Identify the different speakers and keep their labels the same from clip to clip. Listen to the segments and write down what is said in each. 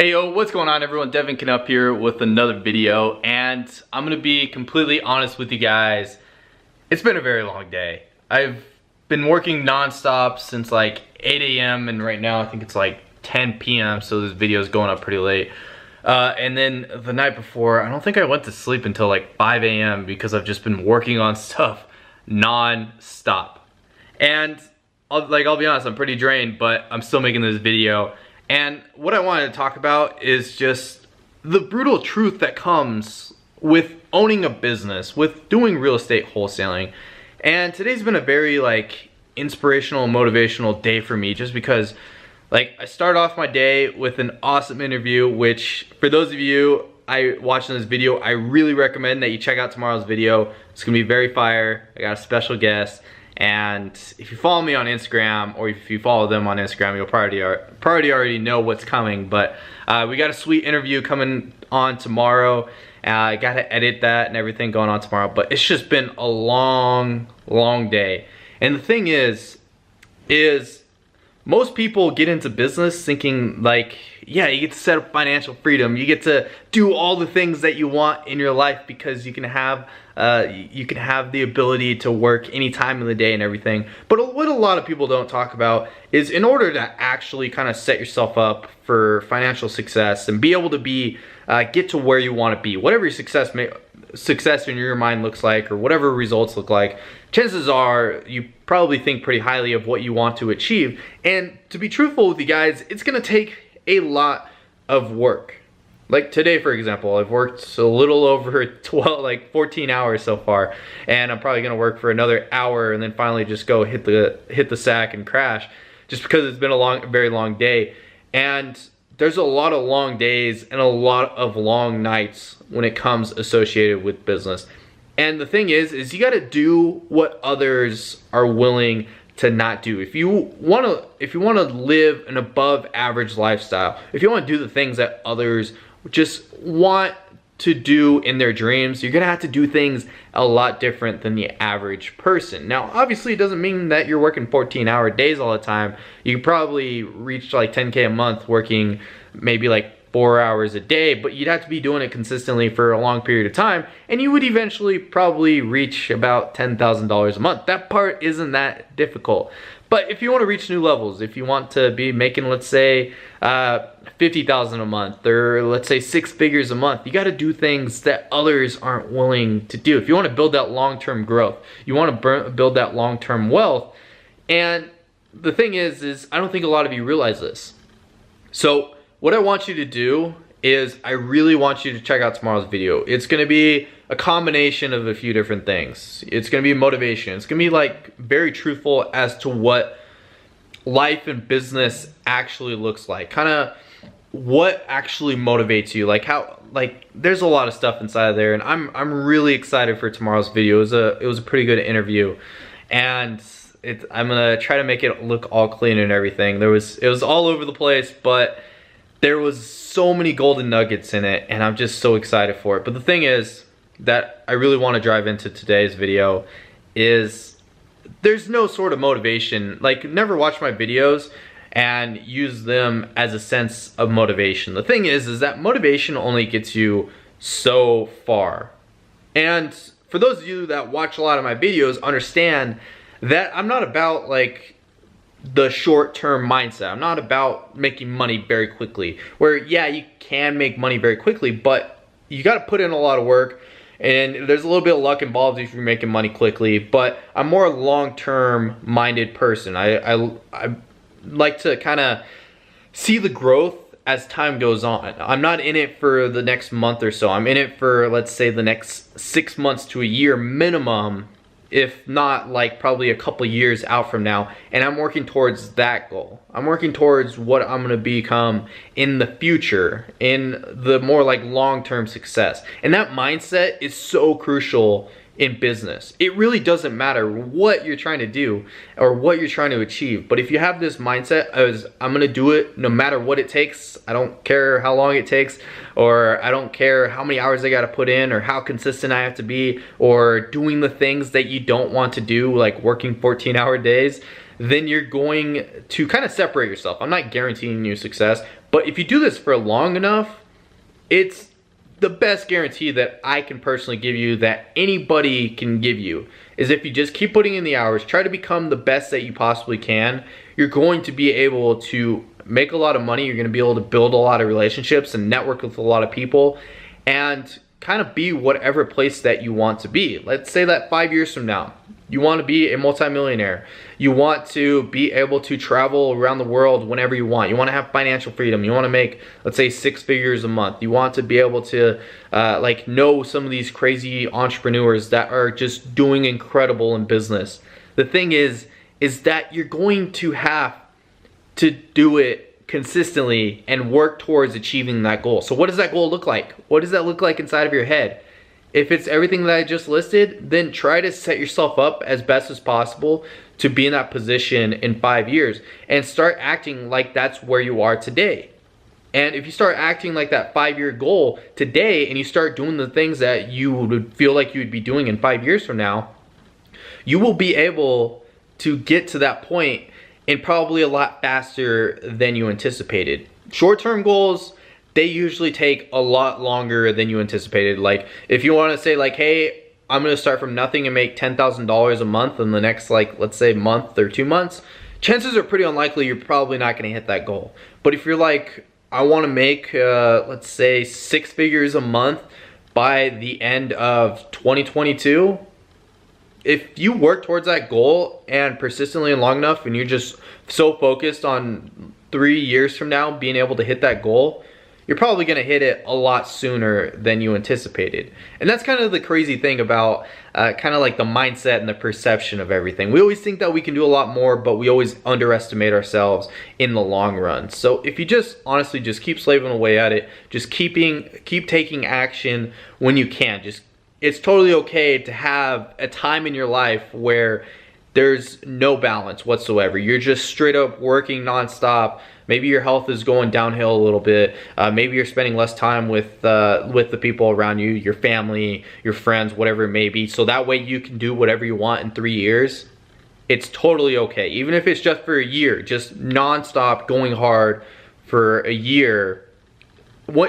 Speaker 1: Hey yo, what's going on everyone? Devin Knupp here with another video, and I'm gonna be completely honest with you guys. It's been a very long day. I've been working non-stop since like 8 a.m. and right now I think it's like 10 p.m. so this video is going up pretty late. And then the night before, I don't think I went to sleep until like 5 a.m. because I've just been working on stuff non-stop. And I'll be honest, I'm pretty drained, but I'm still making this video. And what I wanted to talk about is just the brutal truth that comes with owning a business, with doing real estate wholesaling. And today's been a very inspirational, motivational day for me, just because I start off my day with an awesome interview, which for those of you watching this video, I really recommend that you check out tomorrow's video. It's gonna be very fire. I got a special guest. And if you follow me on Instagram, or if you follow them on Instagram, you'll probably already know what's coming. But we got a sweet interview coming on tomorrow. I got to edit that and everything going on tomorrow. But it's just been a long day. And the thing is most people get into business thinking yeah, you get to set up financial freedom. You get to do all the things that you want in your life because you can have the ability to work any time of the day and everything. But what a lot of people don't talk about is, in order to actually kind of set yourself up for financial success and be able to get to where you want to be, whatever your success in your mind looks like, or whatever results look like, chances are you probably think pretty highly of what you want to achieve. And to be truthful with you guys, it's gonna take a lot of work. Like today, for example, I've worked a little over 14 hours so far, and I'm probably gonna work for another hour and then finally just go hit the sack and crash, just because it's been a very long day. And there's a lot of long days and a lot of long nights when it comes associated with business. And the thing is you got to do what others are willing to not do. If you want to live an above average lifestyle, if you want to do the things that others just want to do in their dreams, you're gonna have to do things a lot different than the average person. Now, obviously, it doesn't mean that you're working 14-hour days all the time. You can probably reach like 10K a month working maybe like 4 hours a day, but you'd have to be doing it consistently for a long period of time, and you would eventually probably reach about $10,000 a month. That part isn't that difficult. But if you want to reach new levels, if you want to be making, let's say, $50,000 a month, or let's say 6 figures a month, you got to do things that others aren't willing to do. If you want to build that long-term growth, you want to build that long-term wealth. And the thing is I don't think a lot of you realize this. So what I want you to do is, I really want you to check out tomorrow's video. It's going to be a combination of a few different things. It's going to be motivation. It's going to be very truthful as to what life and business actually looks like. Kind of what actually motivates you. There's a lot of stuff inside of there, and I'm really excited for tomorrow's video. It was a pretty good interview, and I'm going to try to make it look all clean and everything. It was all over the place, but there was so many golden nuggets in it, and I'm just so excited for it. But the thing is that I really want to drive into today's video is, there's no sort of motivation. Never watch my videos and use them as a sense of motivation. The thing is that motivation only gets you so far. And for those of you that watch a lot of my videos, understand that I'm not about the short-term mindset. I'm not about making money very quickly. Where, yeah, you can make money very quickly, but you got to put in a lot of work, and there's a little bit of luck involved if you're making money quickly. But I'm more a long-term minded person. I like to kind of see the growth as time goes on. I'm not in it for the next month or so. I'm in it for, let's say, the next 6 months to a year minimum, if not probably a couple years out from now, and I'm working towards that goal. I'm working towards what I'm gonna become in the future, in the more long-term success. And that mindset is so crucial in business. It really doesn't matter what you're trying to do or what you're trying to achieve, but if you have this mindset as, I'm gonna do it no matter what it takes, I don't care how long it takes, or I don't care how many hours I gotta put in, or how consistent I have to be, or doing the things that you don't want to do, like working 14-hour days, then you're going to kind of separate yourself. I'm not guaranteeing you success, But if you do this for long enough, it's the best guarantee that I can personally give you, that anybody can give you, is if you just keep putting in the hours, try to become the best that you possibly can, you're going to be able to make a lot of money, you're going to be able to build a lot of relationships and network with a lot of people, and kind of be whatever place that you want to be. Let's say that 5 years from now, you want to be a multimillionaire. You want to be able to travel around the world whenever you want. You want to have financial freedom. You want to make, let's say, 6 figures a month. You want to be able to like know some of these crazy entrepreneurs that are just doing incredible in business. The thing is that you're going to have to do it consistently and work towards achieving that goal. So what does that goal look like? What does that look like inside of your head? If it's everything that I just listed, then try to set yourself up as best as possible to be in that position in 5 years, and start acting like that's where you are today. And if you start acting like that 5-year goal today, and you start doing the things that you would feel like you would be doing in 5 years from now, you will be able to get to that point in probably a lot faster than you anticipated. Short-term goals, they usually take a lot longer than you anticipated. Like, if you want to say like, hey, I'm going to start from nothing and make $10,000 a month in the next, like, let's say month or 2 months, chances are pretty unlikely you're probably not going to hit that goal. But if you're like, I want to make, let's say 6 figures a month by the end of 2022, if you work towards that goal and persistently and long enough, and you're just so focused on 3 years from now being able to hit that goal, you're probably going to hit it a lot sooner than you anticipated. And that's kind of the crazy thing about kind of like the mindset and the perception of everything. We always think that we can do a lot more, but we always underestimate ourselves in the long run. So if you just honestly just keep slaving away at it, just keep taking action when you can. It's totally okay to have a time in your life where there's no balance whatsoever. You're just straight up working nonstop. Maybe your health is going downhill a little bit. Maybe you're spending less time with the people around you, your family, your friends, whatever it may be. So that way you can do whatever you want in 3 years. It's totally okay. Even if it's just for a year, just nonstop going hard for a year,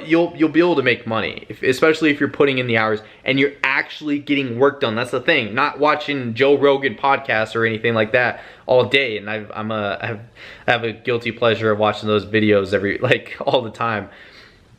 Speaker 1: you'll be able to make money, especially if you're putting in the hours and you're actually getting work done. That's the thing. Not watching Joe Rogan podcasts or anything like that all day. And I have a guilty pleasure of watching those videos all the time.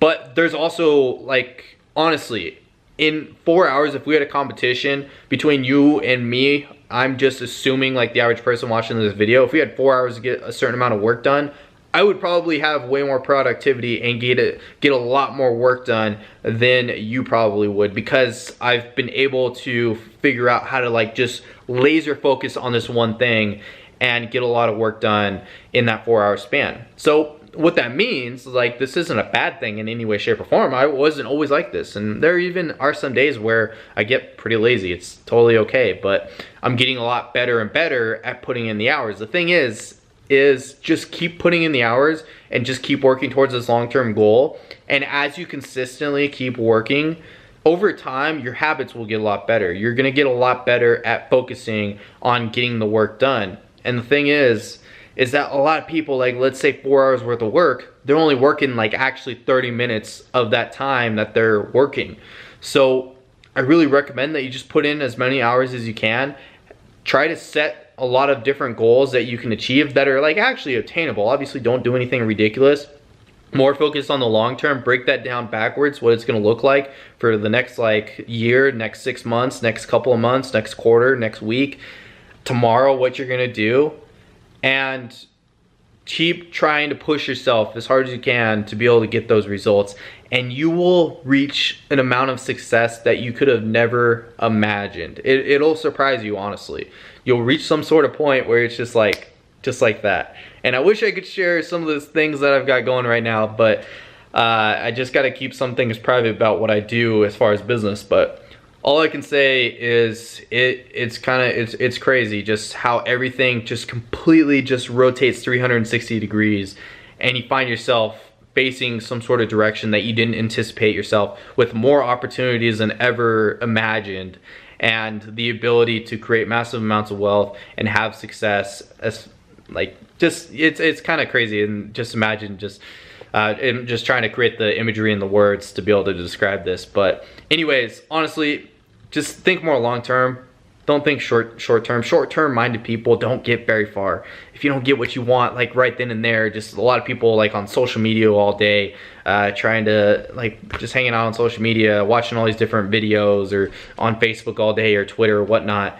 Speaker 1: But there's also, like, honestly, in 4 hours, if we had a competition between you and me, I'm just assuming like the average person watching this video, if we had 4 hours to get a certain amount of work done, I would probably have way more productivity and get a lot more work done than you probably would, because I've been able to figure out how to like just laser focus on this one thing and get a lot of work done in that 4-hour span. So what that means, like, this isn't a bad thing in any way, shape, or form. I wasn't always like this, and there even are some days where I get pretty lazy. It's totally okay, but I'm getting a lot better and better at putting in the hours. The thing is just keep putting in the hours and just keep working towards this long-term goal. And as you consistently keep working, over time, your habits will get a lot better. You're gonna get a lot better at focusing on getting the work done. And the thing is that a lot of people, like, let's say 4 hours worth of work, they're only working like actually 30 minutes of that time that they're working. So I really recommend that you just put in as many hours as you can. Try to set a lot of different goals that you can achieve that are like actually attainable. Obviously, don't do anything ridiculous. More focused on the long term. Break that down backwards, what it's going to look like for the next like year, next 6 months, next couple of months, next quarter, next week, tomorrow, what you're going to do. And keep trying to push yourself as hard as you can to be able to get those results, and you will reach an amount of success that you could have never imagined. It'll surprise you, honestly. You'll reach some sort of point where it's just like that. And I wish I could share some of those things that I've got going right now, but I just got to keep some things private about what I do as far as business. But all I can say is it's crazy just how everything just completely just rotates 360 degrees, and you find yourself facing some sort of direction that you didn't anticipate yourself, with more opportunities than ever imagined, and the ability to create massive amounts of wealth and have success. As like, just it's kind of crazy. And just imagine just I'm just trying to create the imagery and the words to be able to describe this. But anyways, honestly, just think more long term. Don't think short term. Short term minded people don't get very far. If you don't get what you want like right then and there, just a lot of people like on social media all day, trying to like just hanging out on social media, watching all these different videos, or on Facebook all day or Twitter or whatnot.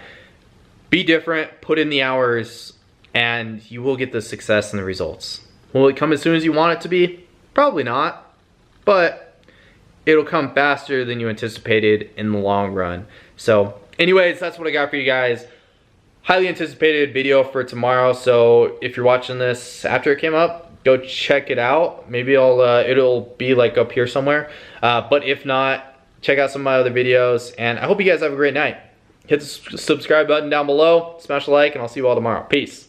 Speaker 1: Be different, put in the hours, and you will get the success and the results. Will it come as soon as you want it to be? Probably not, but it'll come faster than you anticipated in the long run. So anyways, that's what I got for you guys. Highly anticipated video for tomorrow. So if you're watching this after it came up, go check it out. Maybe it'll be like up here somewhere. But if not, check out some of my other videos. And I hope you guys have a great night. Hit the subscribe button down below, smash a like, and I'll see you all tomorrow. Peace.